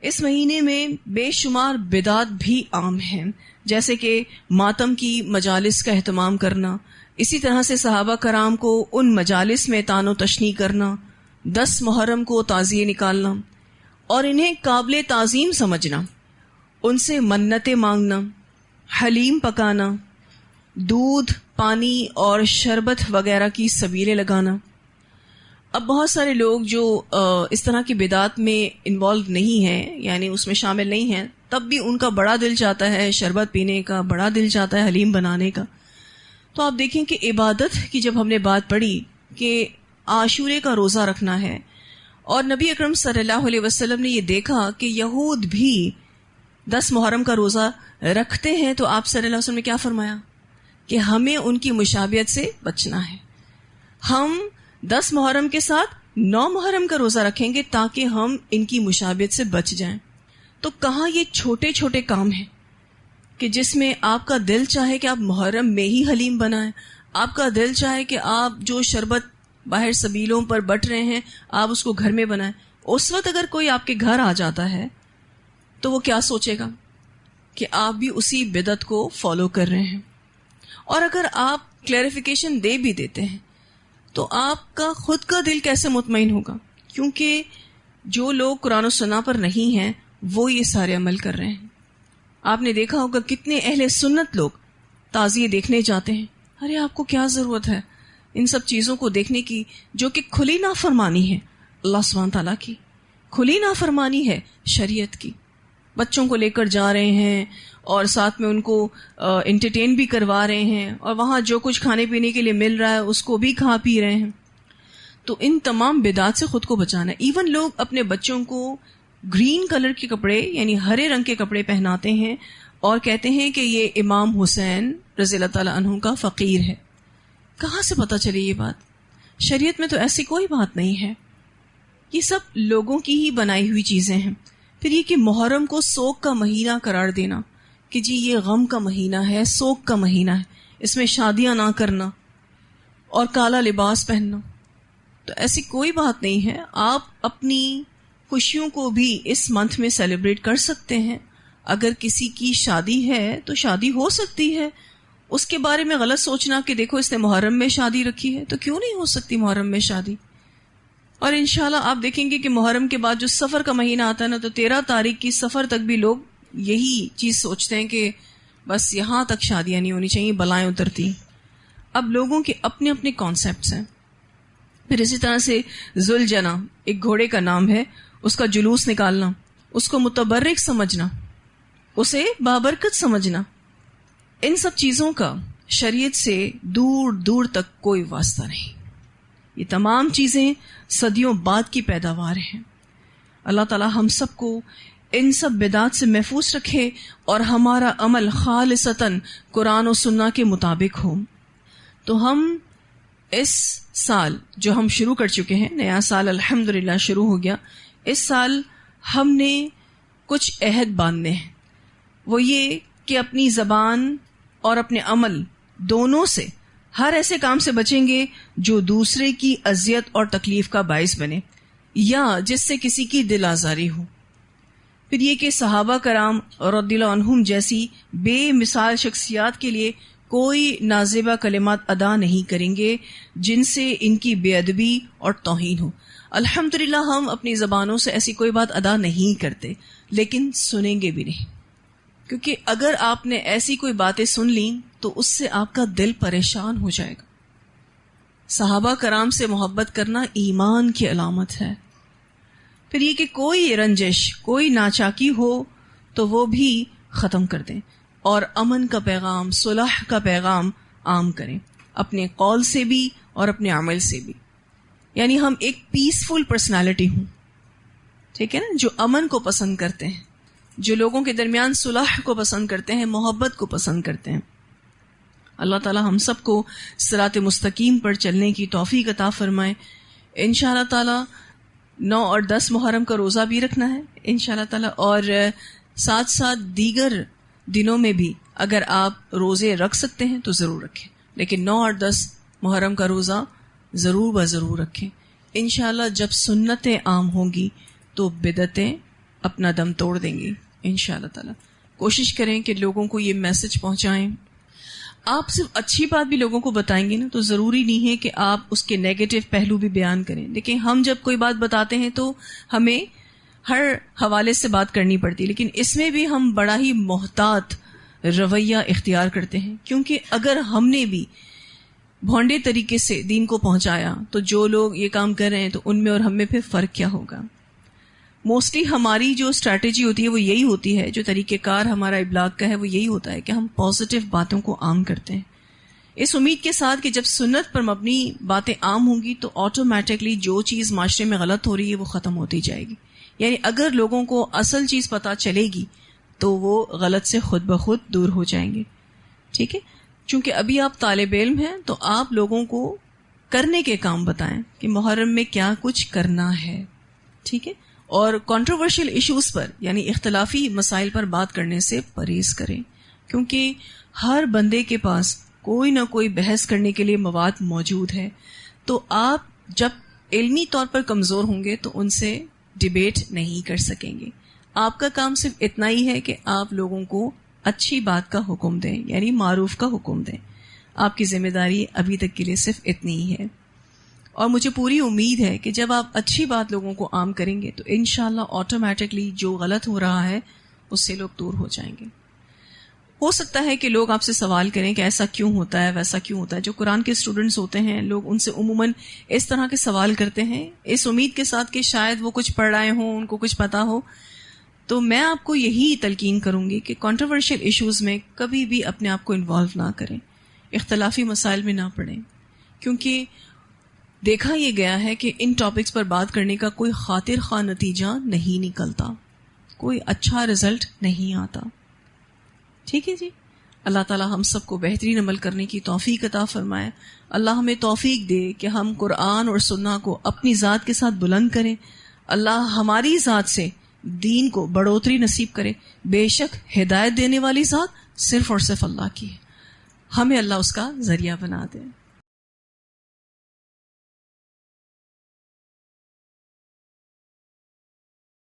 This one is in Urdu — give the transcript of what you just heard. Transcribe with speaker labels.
Speaker 1: اس مہینے میں بے شمار بدعات بھی عام ہیں، جیسے کہ ماتم کی مجالس کا اہتمام کرنا، اسی طرح سے صحابہ کرام کو ان مجالس میں طعن و تشنیع کرنا، 10 محرم کو تعزیے نکالنا اور انہیں قابل تعظیم سمجھنا، ان سے منتیں مانگنا، حلیم پکانا، دودھ، پانی اور شربت وغیرہ کی سبیلیں لگانا۔ اب بہت سارے لوگ جو اس طرح کی بدعات میں انوالو نہیں ہیں، یعنی اس میں شامل نہیں ہیں، تب بھی ان کا بڑا دل چاہتا ہے شربت پینے کا، بڑا دل چاہتا ہے حلیم بنانے کا۔ تو آپ دیکھیں کہ عبادت کی جب ہم نے بات پڑھی کہ عاشورے کا روزہ رکھنا ہے، اور نبی اکرم صلی اللہ علیہ وسلم نے یہ دیکھا کہ یہود بھی 10 محرم کا روزہ رکھتے ہیں، تو آپ صلی اللہ علیہ وسلم نے کیا فرمایا کہ ہمیں ان کی مشابہت سے بچنا ہے۔ ہم 10 محرم کے ساتھ 9 محرم کا روزہ رکھیں گے تاکہ ہم ان کی مشابہت سے بچ جائیں۔ تو کہاں یہ چھوٹے چھوٹے کام ہیں کہ جس میں آپ کا دل چاہے کہ آپ محرم میں ہی حلیم بنائیں، آپ کا دل چاہے کہ آپ جو شربت باہر سبیلوں پر بٹ رہے ہیں آپ اس کو گھر میں بنائیں۔ اس وقت اگر کوئی آپ کے گھر آ جاتا ہے تو وہ کیا سوچے گا کہ آپ بھی اسی بدعت کو فالو کر رہے ہیں۔ اور اگر آپ کلیریفیکیشن دے بھی دیتے ہیں تو آپ کا خود کا دل کیسے مطمئن ہوگا، کیونکہ جو لوگ قرآن و سنت پر نہیں ہیں وہ یہ سارے عمل کر رہے ہیں۔ آپ نے دیکھا ہوگا کتنے اہل سنت لوگ تعزیے دیکھنے جاتے ہیں، ارے آپ کو کیا ضرورت ہے ان سب چیزوں کو دیکھنے کی جو کہ کھلی نافرمانی ہے اللہ سبحانہ تعالیٰ کی، کھلی نافرمانی ہے شریعت کی۔ بچوں کو لے کر جا رہے ہیں اور ساتھ میں ان کو انٹرٹین بھی کروا رہے ہیں، اور وہاں جو کچھ کھانے پینے کے لیے مل رہا ہے اس کو بھی کھا پی رہے ہیں۔ تو ان تمام بدعات سے خود کو بچانا ہے۔ ایون لوگ اپنے بچوں کو گرین کلر کے کپڑے یعنی ہرے رنگ کے کپڑے پہناتے ہیں اور کہتے ہیں کہ یہ امام حسین رضی اللہ تعالیٰ عنہ کا فقیر ہے۔ کہاں سے پتہ چلی یہ بات؟ شریعت میں تو ایسی کوئی بات نہیں ہے، یہ سب لوگوں کی ہی بنائی ہوئی چیزیں ہیں۔ پھر یہ کہ محرم کو سوگ کا مہینہ قرار دینا کہ جی یہ غم کا مہینہ ہے، سوگ کا مہینہ ہے، اس میں شادیاں نہ کرنا اور کالا لباس پہننا، تو ایسی کوئی بات نہیں ہے۔ آپ اپنی خوشیوں کو بھی اس منتھ میں سیلیبریٹ کر سکتے ہیں۔ اگر کسی کی شادی ہے تو شادی ہو سکتی ہے، اس کے بارے میں غلط سوچنا کہ دیکھو اس نے محرم میں شادی رکھی ہے، تو کیوں نہیں ہو سکتی محرم میں شادی؟ اور انشاءاللہ آپ دیکھیں گے کہ محرم کے بعد جو سفر کا مہینہ آتا ہے نا، تو 13 تاریخ کی سفر تک بھی لوگ یہی چیز سوچتے ہیں کہ بس یہاں تک شادیاں نہیں ہونی چاہیے، بلائیں اترتی۔ اب لوگوں کے اپنے اپنے کانسیپٹس ہیں۔ پھر اسی طرح سے ذوالجناح ایک گھوڑے کا نام ہے، اس کا جلوس نکالنا، اس کو متبرک سمجھنا، اسے بابرکت سمجھنا، ان سب چیزوں کا شریعت سے دور دور تک کوئی واسطہ نہیں۔ یہ تمام چیزیں صدیوں بعد کی پیداوار ہیں۔ اللہ تعالی ہم سب کو ان سب بدعات سے محفوظ رکھے اور ہمارا عمل خالصتاً قرآن و سنت کے مطابق ہو۔ تو ہم اس سال جو ہم شروع کر چکے ہیں، نیا سال الحمدللہ شروع ہو گیا، اس سال ہم نے کچھ عہد باندھنے ہیں۔ وہ یہ کہ اپنی زبان اور اپنے عمل دونوں سے ہر ایسے کام سے بچیں گے جو دوسرے کی اذیت اور تکلیف کا باعث بنے یا جس سے کسی کی دل آزاری ہو۔ پھر یہ کہ صحابہ کرام رضی اللہ عنہم جیسی بے مثال شخصیات کے لیے کوئی نازیبہ کلمات ادا نہیں کریں گے جن سے ان کی بے ادبی اور توہین ہو۔ الحمدللہ ہم اپنی زبانوں سے ایسی کوئی بات ادا نہیں کرتے، لیکن سنیں گے بھی نہیں، کیونکہ اگر آپ نے ایسی کوئی باتیں سن لیں تو اس سے آپ کا دل پریشان ہو جائے گا۔ صحابہ کرام سے محبت کرنا ایمان کی علامت ہے۔ پھر یہ کہ کوئی رنجش، کوئی ناچاکی ہو تو وہ بھی ختم کر دیں اور امن کا پیغام، صلح کا پیغام عام کریں، اپنے قول سے بھی اور اپنے عمل سے بھی۔ یعنی ہم ایک پیسفل پرسنالٹی ہوں، ٹھیک ہے نا، جو امن کو پسند کرتے ہیں، جو لوگوں کے درمیان صلح کو پسند کرتے ہیں، محبت کو پسند کرتے ہیں۔ اللہ تعالی ہم سب کو صراط مستقیم پر چلنے کی توفیق عطا فرمائے۔ انشاءاللہ تعالی 9 اور 10 محرم کا روزہ بھی رکھنا ہے انشاءاللہ تعالی، اور ساتھ ساتھ دیگر دنوں میں بھی اگر آپ روزے رکھ سکتے ہیں تو ضرور رکھیں، لیکن 9 اور 10 محرم کا روزہ ضرور رکھیں۔ انشاءاللہ جب سنتیں عام ہوں گی تو بدعتیں اپنا دم توڑ دیں گے انشاءاللہ تعالی. کوشش کریں کہ لوگوں کو یہ میسج پہنچائیں. آپ صرف اچھی بات بھی لوگوں کو بتائیں گے نا تو ضروری نہیں ہے کہ آپ اس کے نیگیٹو پہلو بھی بیان کریں. لیکن ہم جب کوئی بات بتاتے ہیں تو ہمیں ہر حوالے سے بات کرنی پڑتی ہے, لیکن اس میں بھی ہم بڑا ہی محتاط رویہ اختیار کرتے ہیں, کیونکہ اگر ہم نے بھی بھونڈے طریقے سے دین کو پہنچایا تو جو لوگ یہ کام کر رہے ہیں تو ان میں اور ہم میں پھر فرق کیا ہوگا. موسٹلی ہماری جو اسٹریٹجی ہوتی ہے وہ یہی ہوتی ہے, جو طریقہ کار ہمارا ابلاغ کا ہے وہ یہی ہوتا ہے کہ ہم پازیٹیو باتوں کو عام کرتے ہیں, اس امید کے ساتھ کہ جب سنت پر مبنی باتیں عام ہوں گی تو آٹومیٹکلی جو چیز معاشرے میں غلط ہو رہی ہے وہ ختم ہوتی جائے گی. یعنی اگر لوگوں کو اصل چیز پتہ چلے گی تو وہ غلط سے خود بخود دور ہو جائیں گے. ٹھیک ہے, چونکہ ابھی آپ طالب علم ہیں تو آپ لوگوں کو کرنے کے کام بتائیں کہ محرم میں کیا کچھ کرنا ہے. ٹھیک ہے, اور کنٹروورشل ایشوز پر یعنی اختلافی مسائل پر بات کرنے سے پرہیز کریں, کیونکہ ہر بندے کے پاس کوئی نہ کوئی بحث کرنے کے لیے مواد موجود ہے. تو آپ جب علمی طور پر کمزور ہوں گے تو ان سے ڈیبیٹ نہیں کر سکیں گے. آپ کا کام صرف اتنا ہی ہے کہ آپ لوگوں کو اچھی بات کا حکم دیں, یعنی معروف کا حکم دیں. آپ کی ذمہ داری ابھی تک کے لیے صرف اتنی ہی ہے, اور مجھے پوری امید ہے کہ جب آپ اچھی بات لوگوں کو عام کریں گے تو انشاءاللہ آٹومیٹکلی جو غلط ہو رہا ہے اس سے لوگ دور ہو جائیں گے. ہو سکتا ہے کہ لوگ آپ سے سوال کریں کہ ایسا کیوں ہوتا ہے, ویسا کیوں ہوتا ہے. جو قرآن کے اسٹوڈنٹس ہوتے ہیں لوگ ان سے عموماً اس طرح کے سوال کرتے ہیں اس امید کے ساتھ کہ شاید وہ کچھ پڑھ رہے ہوں, ان کو کچھ پتا ہو. تو میں آپ کو یہی تلقین کروں گی کہ کنٹروورشل ایشوز میں کبھی بھی اپنے آپ کو انوالو نہ کریں, اختلافی مسائل میں نہ پڑیں, کیونکہ دیکھا یہ گیا ہے کہ ان ٹاپکس پر بات کرنے کا کوئی خاطر خواہ نتیجہ نہیں نکلتا, کوئی اچھا رزلٹ نہیں آتا. ٹھیک ہے جی, اللہ تعالی ہم سب کو بہترین عمل کرنے کی توفیق عطا فرمائے. اللہ ہمیں توفیق دے کہ ہم قرآن اور سنت کو اپنی ذات کے ساتھ بلند کریں. اللہ ہماری ذات سے دین کو بڑھوتری نصیب کرے. بے شک ہدایت دینے والی ذات صرف اور صرف اللہ کی ہے, ہمیں اللہ اس کا ذریعہ بنا دے.